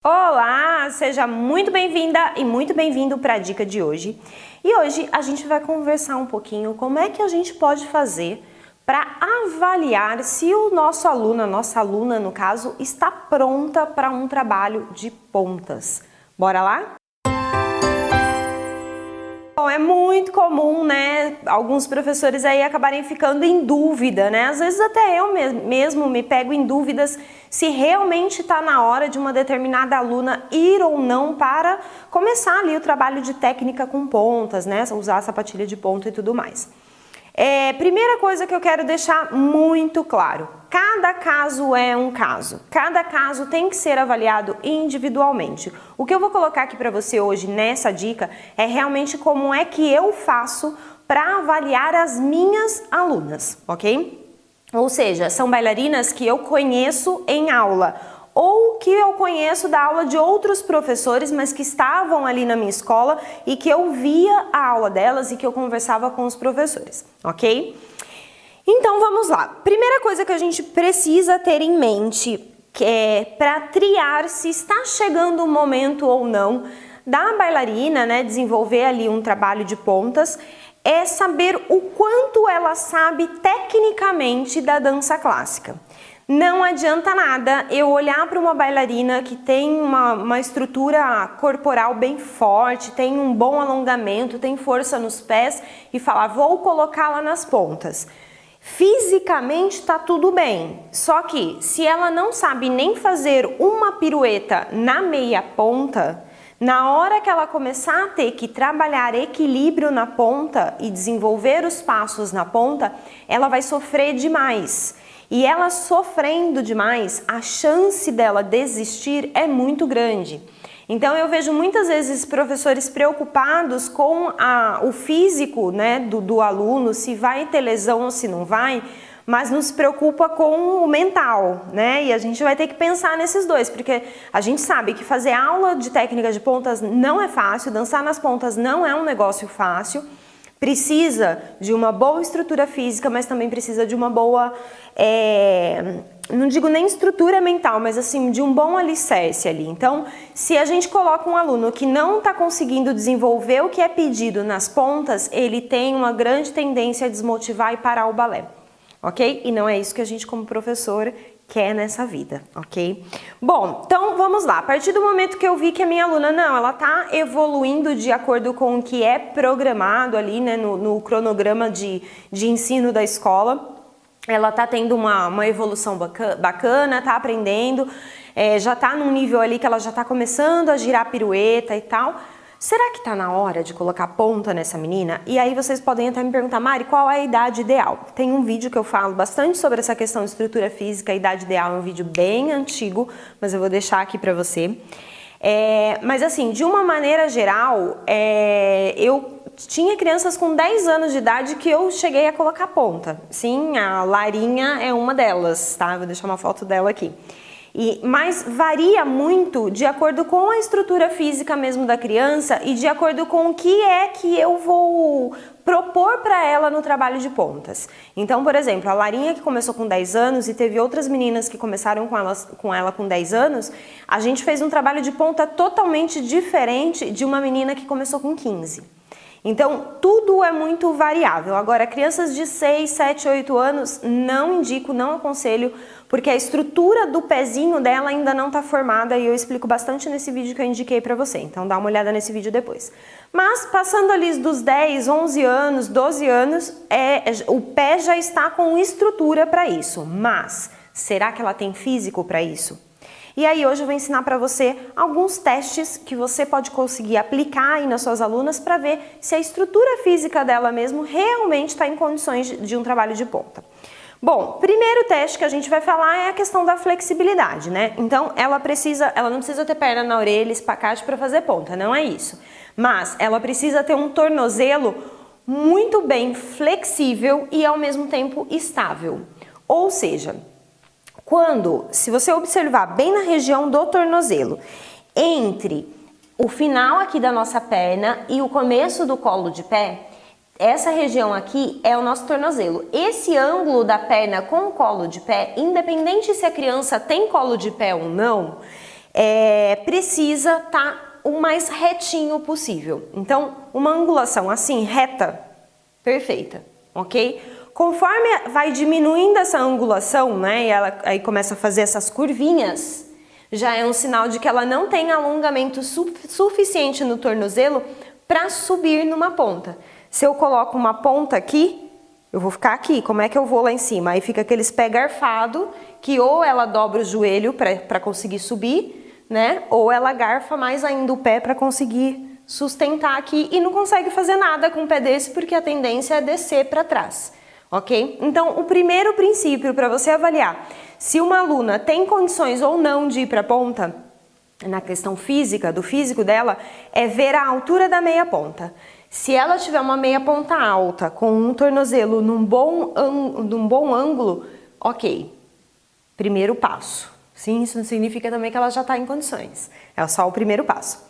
Olá, seja muito bem-vinda e muito bem-vindo para a dica de hoje. E hoje a gente vai conversar um pouquinho como é que a gente pode fazer para avaliar se o nosso aluno, a nossa aluna no caso, está pronta para um trabalho de pontas. Bora lá? Bom, é muito comum, né, alguns professores aí acabarem ficando em dúvida, né? Às vezes até eu mesmo me pego em dúvidas se realmente está na hora de uma determinada aluna ir ou não para começar ali o trabalho de técnica com pontas, né? Usar a sapatilha de ponta e tudo mais. Primeira coisa que eu quero deixar muito claro, cada caso é um caso, cada caso tem que ser avaliado individualmente. O que eu vou colocar aqui para você hoje nessa dica é realmente como é que eu faço para avaliar as minhas alunas, ok? Ou seja, são bailarinas que eu conheço em aula, ou que eu conheço da aula de outros professores, mas que estavam ali na minha escola e que eu via a aula delas e que eu conversava com os professores, ok? Então vamos lá. Primeira coisa que a gente precisa ter em mente, que é para triar se está chegando o momento ou não da bailarina, né, desenvolver ali um trabalho de pontas, é saber o quanto ela sabe tecnicamente da dança clássica. Não adianta nada eu olhar para uma bailarina que tem uma estrutura corporal bem forte, tem um bom alongamento, tem força nos pés e falar, vou colocá-la nas pontas. Fisicamente está tudo bem, só que se ela não sabe nem fazer uma pirueta na meia ponta, na hora que ela começar a ter que trabalhar equilíbrio na ponta e desenvolver os passos na ponta, ela vai sofrer demais. E ela sofrendo demais, a chance dela desistir é muito grande. Então eu vejo muitas vezes professores preocupados com o físico, né, do aluno, se vai ter lesão ou se não vai, mas não se preocupa com o mental, né? E a gente vai ter que pensar nesses dois, porque a gente sabe que fazer aula de técnica de pontas não é fácil, dançar nas pontas não é um negócio fácil. Precisa de uma boa estrutura física, mas também precisa de uma boa, não digo nem estrutura mental, mas assim, de um bom alicerce ali. Então, se a gente coloca um aluno que não está conseguindo desenvolver o que é pedido nas pontas, ele tem uma grande tendência a desmotivar e parar o balé, ok? E não é isso que a gente como professor quer nessa vida, ok? Bom, então vamos lá. A partir do momento que eu vi que a minha aluna, ela tá evoluindo de acordo com o que é programado ali, né, no cronograma de ensino da escola, ela tá tendo uma evolução bacana, tá aprendendo, já tá num nível ali que ela já tá começando a girar pirueta e tal. Será que tá na hora de colocar ponta nessa menina? E aí vocês podem até me perguntar, Mari, qual é a idade ideal? Tem um vídeo que eu falo bastante sobre essa questão de estrutura física, a idade ideal é um vídeo bem antigo, mas eu vou deixar aqui pra você. Mas assim, de uma maneira geral, eu tinha crianças com 10 anos de idade que eu cheguei a colocar ponta. Sim, a Larinha é uma delas, tá? Vou deixar uma foto dela aqui. Mas varia muito de acordo com a estrutura física mesmo da criança e de acordo com o que é que eu vou propor para ela no trabalho de pontas. Então, por exemplo, a Larinha que começou com 10 anos e teve outras meninas que começaram com ela com 10 anos, a gente fez um trabalho de ponta totalmente diferente de uma menina que começou com 15. Então, tudo é muito variável. Agora, crianças de 6, 7, 8 anos, não indico, não aconselho, porque a estrutura do pezinho dela ainda não está formada e eu explico bastante nesse vídeo que eu indiquei para você. Então, dá uma olhada nesse vídeo depois. Mas, passando ali dos 10, 11 anos, 12 anos, o pé já está com estrutura para isso. Mas, será que ela tem físico para isso? E aí hoje eu vou ensinar para você alguns testes que você pode conseguir aplicar aí nas suas alunas para ver se a estrutura física dela mesmo realmente está em condições de um trabalho de ponta. Bom, primeiro teste que a gente vai falar é a questão da flexibilidade, né? Então ela não precisa ter perna na orelha, espacate para fazer ponta, não é isso. Mas ela precisa ter um tornozelo muito bem flexível e ao mesmo tempo estável. Ou seja, se você observar bem na região do tornozelo, entre o final aqui da nossa perna e o começo do colo de pé, essa região aqui é o nosso tornozelo. Esse ângulo da perna com o colo de pé, independente se a criança tem colo de pé ou não, precisa estar o mais retinho possível. Então, uma angulação assim, reta, perfeita, ok? Conforme vai diminuindo essa angulação, né, e ela aí começa a fazer essas curvinhas, já é um sinal de que ela não tem alongamento suficiente no tornozelo para subir numa ponta. Se eu coloco uma ponta aqui, eu vou ficar aqui, como é que eu vou lá em cima? Aí fica aqueles pé garfado, que ou ela dobra o joelho para conseguir subir, né? Ou ela garfa mais ainda o pé para conseguir sustentar aqui e não consegue fazer nada com um pé desse porque a tendência é descer para trás, ok? Então, o primeiro princípio para você avaliar se uma aluna tem condições ou não de ir para a ponta, na questão física, do físico dela, é ver a altura da meia ponta. Se ela tiver uma meia ponta alta, com um tornozelo num bom ângulo, ok, primeiro passo. Sim, isso não significa também que ela já está em condições, é só o primeiro passo.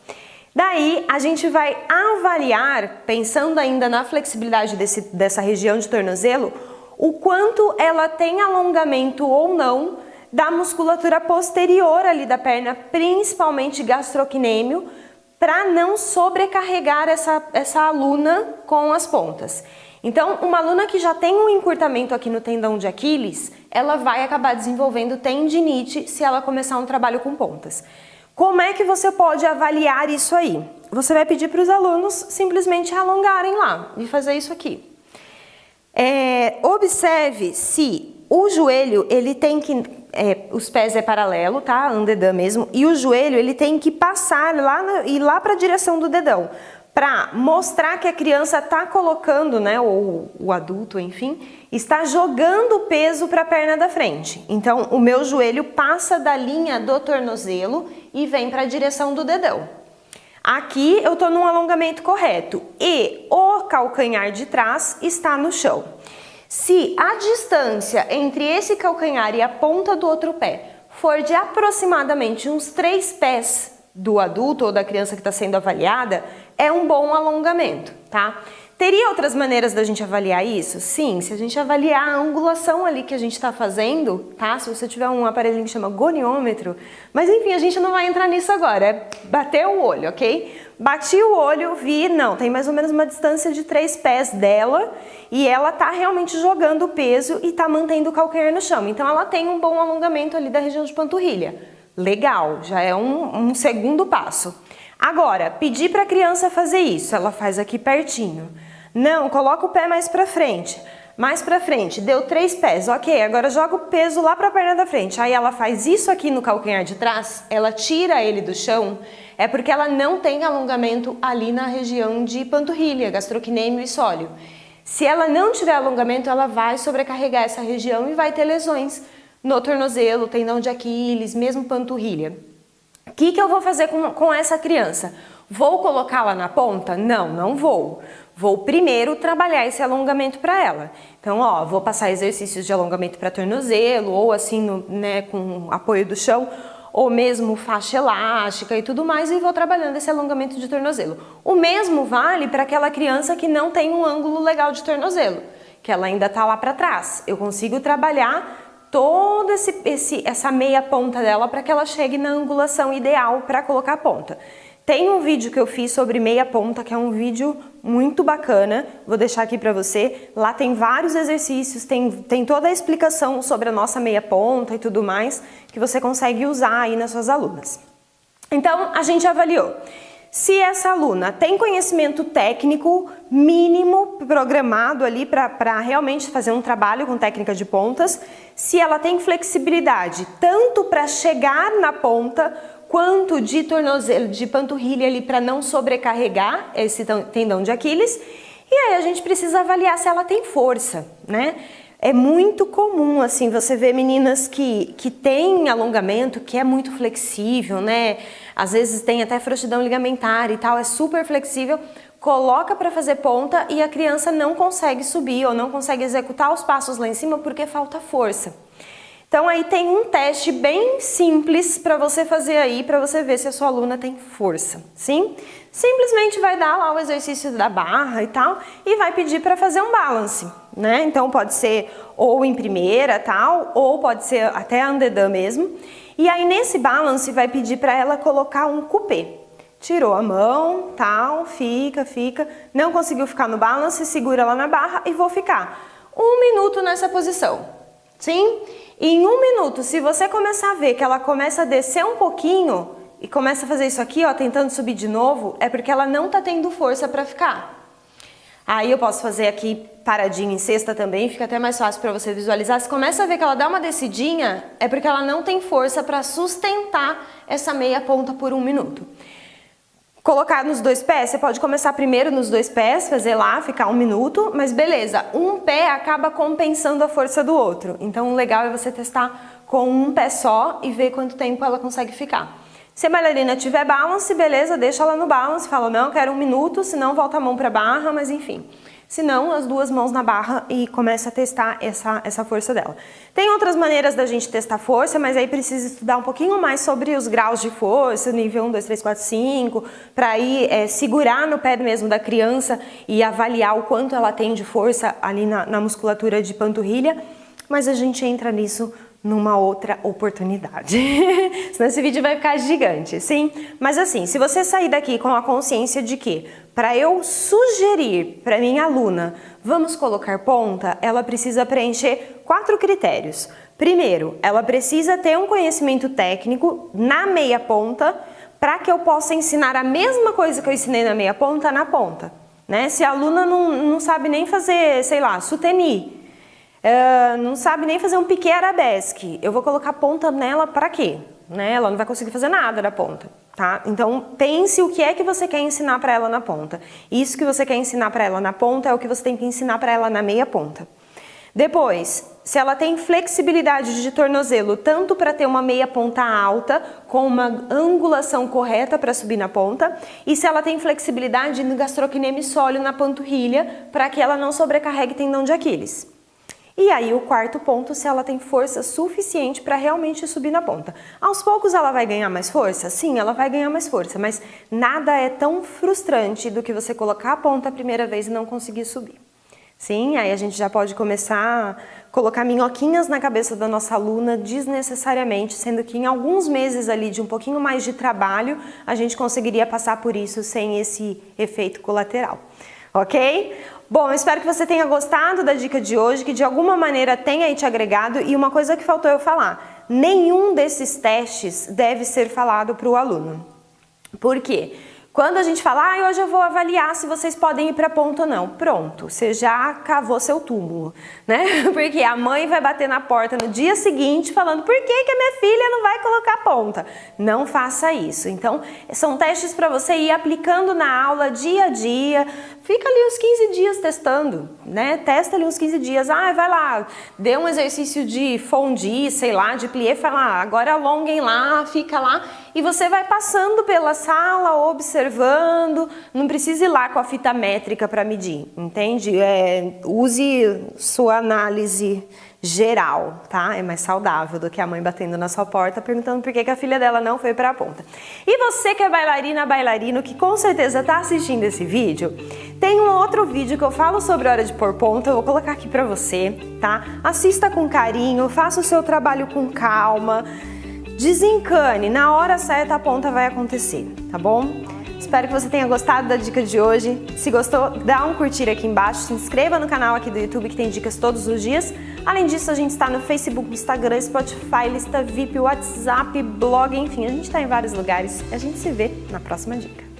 Daí, a gente vai avaliar, pensando ainda na flexibilidade dessa região de tornozelo, o quanto ela tem alongamento ou não da musculatura posterior ali da perna, principalmente gastrocnêmio, para não sobrecarregar essa aluna com as pontas. Então, uma aluna que já tem um encurtamento aqui no tendão de Aquiles, ela vai acabar desenvolvendo tendinite se ela começar um trabalho com pontas. Como é que você pode avaliar isso aí? Você vai pedir para os alunos simplesmente alongarem lá e fazer isso aqui. Observe se o joelho, ele tem que, os pés é paralelo, tá? Um dedão mesmo, e o joelho, ele tem que passar ir lá para a direção do dedão, para mostrar que a criança está colocando, né, ou o adulto, enfim, está jogando o peso para a perna da frente. Então, o meu joelho passa da linha do tornozelo e vem para a direção do dedão. Aqui eu estou num alongamento correto e o calcanhar de trás está no chão. Se a distância entre esse calcanhar e a ponta do outro pé for de aproximadamente uns 3 pés do adulto ou da criança que está sendo avaliada, é um bom alongamento, tá? Teria outras maneiras da gente avaliar isso? Sim, se a gente avaliar a angulação ali que a gente está fazendo, tá? Se você tiver um aparelhinho que chama goniômetro, mas enfim, a gente não vai entrar nisso agora, é bater o olho, ok? Bati o olho, vi, não, tem mais ou menos uma distância de 3 pés dela e ela tá realmente jogando o peso e tá mantendo o calcanhar no chão. Então ela tem um bom alongamento ali da região de panturrilha. Legal, já é um segundo passo. Agora, pedir para a criança fazer isso, ela faz aqui pertinho. Não, coloca o pé mais para frente. Mais para frente, deu 3 pés, ok, agora joga o peso lá para a perna da frente. Aí ela faz isso aqui no calcanhar de trás, ela tira ele do chão, é porque ela não tem alongamento ali na região de panturrilha, gastrocnêmio e sóleo. Se ela não tiver alongamento, ela vai sobrecarregar essa região e vai ter lesões no tornozelo, tendão de Aquiles, mesmo panturrilha. O que eu vou fazer com essa criança? Vou colocá-la na ponta? Não, não vou. Vou primeiro trabalhar esse alongamento para ela. Então, ó, vou passar exercícios de alongamento para tornozelo, ou assim, né, com apoio do chão, ou mesmo faixa elástica e tudo mais, e vou trabalhando esse alongamento de tornozelo. O mesmo vale para aquela criança que não tem um ângulo legal de tornozelo, que ela ainda está lá para trás. Eu consigo trabalhar toda essa meia ponta dela para que ela chegue na angulação ideal para colocar a ponta. Tem um vídeo que eu fiz sobre meia ponta, que é um vídeo muito bacana, vou deixar aqui para você. Lá tem vários exercícios, tem toda a explicação sobre a nossa meia ponta e tudo mais, que você consegue usar aí nas suas alunas. Então, a gente avaliou. Se essa aluna tem conhecimento técnico mínimo programado ali para realmente fazer um trabalho com técnica de pontas, se ela tem flexibilidade tanto para chegar na ponta quanto de tornozelo, de panturrilha ali para não sobrecarregar esse tendão de Aquiles, e aí a gente precisa avaliar se ela tem força, né? É muito comum, assim, você ver meninas que têm alongamento, que é muito flexível, né? Às vezes tem até frouxidão ligamentar e tal, é super flexível, coloca para fazer ponta e a criança não consegue subir ou não consegue executar os passos lá em cima porque falta força. Então aí tem um teste bem simples para você fazer aí, para você ver se a sua aluna tem força, sim? Simplesmente vai dar lá o exercício da barra e tal, e vai pedir para fazer um balance, né? Então pode ser ou em primeira, tal, ou pode ser até andedã mesmo. E aí nesse balance vai pedir para ela colocar um coupé. Tirou a mão, tal, fica, não conseguiu ficar no balance, segura lá na barra e vou ficar 1 minuto nessa posição, sim? E em 1 minuto, se você começar a ver que ela começa a descer um pouquinho e começa a fazer isso aqui, ó, tentando subir de novo, é porque ela não tá tendo força para ficar. Aí eu posso fazer aqui paradinho em sexta também, fica até mais fácil para você visualizar. Se começa a ver que ela dá uma descidinha, é porque ela não tem força para sustentar essa meia ponta por 1 minuto. Colocar nos 2 pés, você pode começar primeiro nos 2 pés, fazer lá, ficar 1 minuto, mas beleza, um pé acaba compensando a força do outro. Então o legal é você testar com um pé só e ver quanto tempo ela consegue ficar. Se a bailarina tiver balance, beleza, deixa ela no balance, fala não, quero 1 minuto, senão volta a mão para a barra, mas enfim. Se não, as 2 mãos na barra e começa a testar essa força dela. Tem outras maneiras da gente testar força, mas aí precisa estudar um pouquinho mais sobre os graus de força, nível 1, 2, 3, 4, 5, para ir segurar no pé mesmo da criança e avaliar o quanto ela tem de força ali na musculatura de panturrilha, mas a gente entra nisso numa outra oportunidade. Senão esse vídeo vai ficar gigante, sim? Mas assim, se você sair daqui com a consciência de que para eu sugerir para minha aluna, vamos colocar ponta, ela precisa preencher 4 critérios. Primeiro, ela precisa ter um conhecimento técnico na meia ponta para que eu possa ensinar a mesma coisa que eu ensinei na meia ponta na ponta, né? Se a aluna não sabe nem fazer, sei lá, soutenu, não sabe nem fazer um piqué arabesque, eu vou colocar ponta nela para quê? Né? Ela não vai conseguir fazer nada da ponta, tá? Então pense o que é que você quer ensinar para ela na ponta. Isso que você quer ensinar para ela na ponta é o que você tem que ensinar para ela na meia ponta. Depois, se ela tem flexibilidade de tornozelo, tanto para ter uma meia ponta alta, com uma angulação correta para subir na ponta, e se ela tem flexibilidade no gastrocnêmio na panturrilha, para que ela não sobrecarregue tendão de Aquiles. E aí o 4º ponto, se ela tem força suficiente para realmente subir na ponta. Aos poucos ela vai ganhar mais força? Sim, ela vai ganhar mais força, mas nada é tão frustrante do que você colocar a ponta a primeira vez e não conseguir subir. Sim, aí a gente já pode começar a colocar minhoquinhas na cabeça da nossa aluna desnecessariamente, sendo que em alguns meses ali de um pouquinho mais de trabalho, a gente conseguiria passar por isso sem esse efeito colateral. Ok? Bom, eu espero que você tenha gostado da dica de hoje, que de alguma maneira tenha aí te agregado, e uma coisa que faltou eu falar, nenhum desses testes deve ser falado para o aluno. Por quê? Quando a gente fala, hoje eu vou avaliar se vocês podem ir para ponta ou não, pronto, você já cavou seu túmulo, né? Porque a mãe vai bater na porta no dia seguinte falando, por que que a minha filha não vai colocar ponta? Não faça isso. Então, são testes para você ir aplicando na aula dia a dia, fica ali uns 15 dias testando, né? Testa ali uns 15 dias, vai lá, dê um exercício de fondue, sei lá, de plié, fala, agora alonguem lá, fica lá, e você vai passando pela sala, observando, não precisa ir lá com a fita métrica para medir, entende? Use sua análise geral, tá? É mais saudável do que a mãe batendo na sua porta perguntando por que que a filha dela não foi para a ponta. E você que é bailarina, bailarino, que com certeza tá assistindo esse vídeo, tem um outro vídeo que eu falo sobre a hora de pôr ponta, eu vou colocar aqui para você, tá? Assista com carinho, faça o seu trabalho com calma, desencane, na hora certa a ponta vai acontecer, tá bom? Espero que você tenha gostado da dica de hoje. Se gostou, dá um curtir aqui embaixo, se inscreva no canal aqui do YouTube que tem dicas todos os dias. Além disso, a gente está no Facebook, Instagram, Spotify, lista VIP, WhatsApp, blog, enfim, a gente está em vários lugares. A gente se vê na próxima dica.